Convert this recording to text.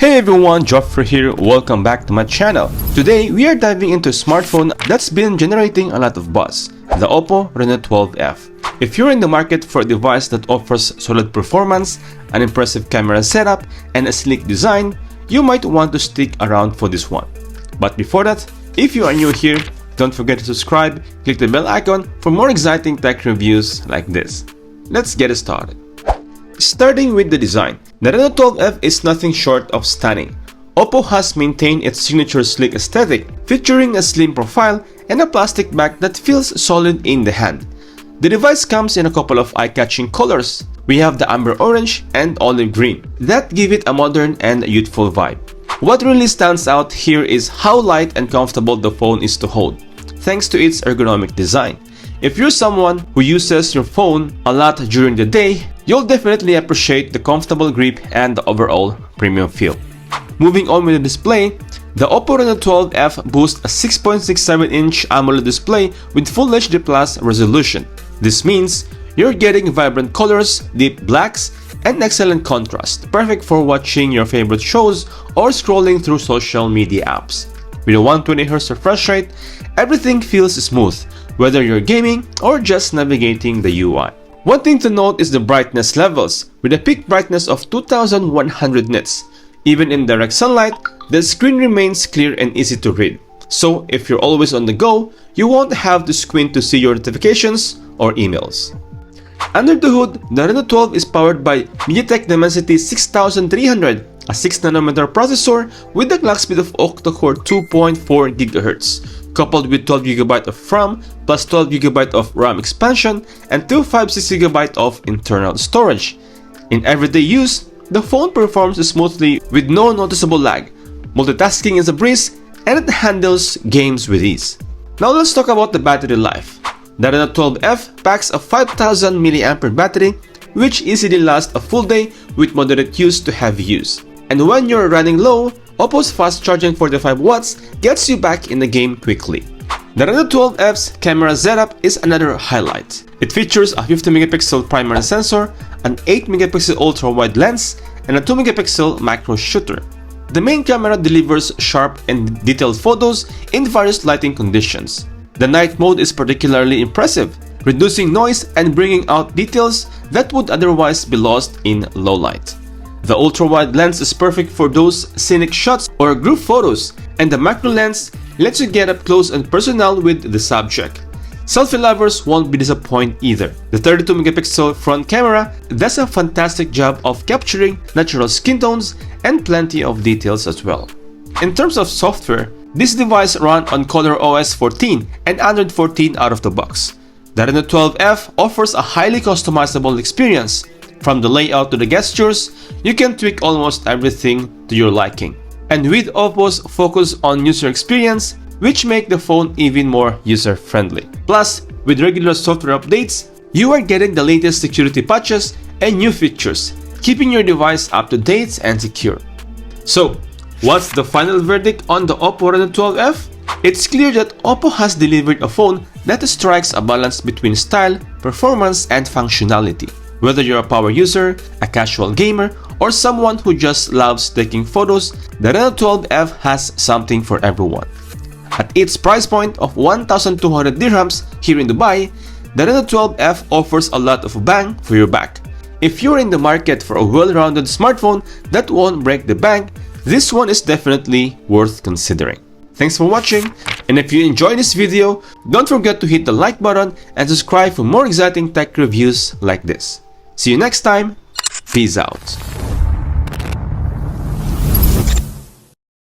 Hey everyone, Joffrey here, welcome back to my channel. Today, we are diving into a smartphone that's been generating a lot of buzz, the Oppo Reno 12F. If you're in the market for a device that offers solid performance, an impressive camera setup, and a sleek design, you might want to stick around for this one. But before that, if you are new here, don't forget to subscribe, click the bell icon for more exciting tech reviews like this. Let's get started. Starting with the design, the Reno 12F is nothing short of stunning. Oppo has maintained its signature sleek aesthetic, featuring a slim profile and a plastic back that feels solid in the hand. The device comes in a couple of eye-catching colors. We have the amber orange and olive green that give it a modern and youthful vibe. What really stands out here is how light and comfortable the phone is to hold, thanks to its ergonomic design. If you're someone who uses your phone a lot during the day, you'll definitely appreciate the comfortable grip and the overall premium feel. Moving on with the display, the Oppo Reno 12F boasts a 6.67-inch AMOLED display with Full HD Plus resolution. This means you're getting vibrant colors, deep blacks, and excellent contrast, perfect for watching your favorite shows or scrolling through social media apps. With a 120Hz refresh rate, everything feels smooth, whether you're gaming or just navigating the UI. One thing to note is the brightness levels, with a peak brightness of 2100 nits. Even in direct sunlight, the screen remains clear and easy to read. So if you're always on the go, you won't have to squint to see your notifications or emails. Under the hood, the Reno 12 is powered by MediaTek Dimensity 6300, a 6nm processor with a clock speed of octa-core 2.4 GHz, coupled with 12GB of RAM plus 12GB of RAM expansion and 256GB of internal storage. In everyday use, the phone performs smoothly with no noticeable lag. Multitasking is a breeze and it handles games with ease. Now let's talk about the battery life. The Reno 12F packs a 5000 mAh battery, which easily lasts a full day with moderate use to heavy use. And when you're running low, Oppo's fast charging 45 watts gets you back in the game quickly. The Reno 12F's camera setup is another highlight. It features a 50MP primary sensor, an 8MP ultra-wide lens, and a 2MP macro shooter. The main camera delivers sharp and detailed photos in various lighting conditions. The night mode is particularly impressive, reducing noise and bringing out details that would otherwise be lost in low light. The ultra-wide lens is perfect for those scenic shots or group photos, and the macro lens lets you get up close and personal with the subject. Selfie lovers won't be disappointed either. The 32MP front camera does a fantastic job of capturing natural skin tones and plenty of details as well. In terms of software, this device runs on ColorOS 14 and Android 14 out of the box. The Reno 12F offers a highly customizable experience. From the layout to the gestures, you can tweak almost everything to your liking. And with Oppo's focus on user experience, which make the phone even more user-friendly. Plus, with regular software updates, you are getting the latest security patches and new features, keeping your device up to date and secure. So, what's the final verdict on the Oppo Reno 12F? It's clear that Oppo has delivered a phone that strikes a balance between style, performance, and functionality. Whether you're a power user, a casual gamer, or someone who just loves taking photos, the Reno 12F has something for everyone. At its price point of 1,200 dirhams here in Dubai, the Reno 12F offers a lot of bang for your buck. If you're in the market for a well-rounded smartphone that won't break the bank, this one is definitely worth considering. Thanks for watching, and if you enjoyed this video, don't forget to hit the like button and subscribe for more exciting tech reviews like this. See you next time, peace out.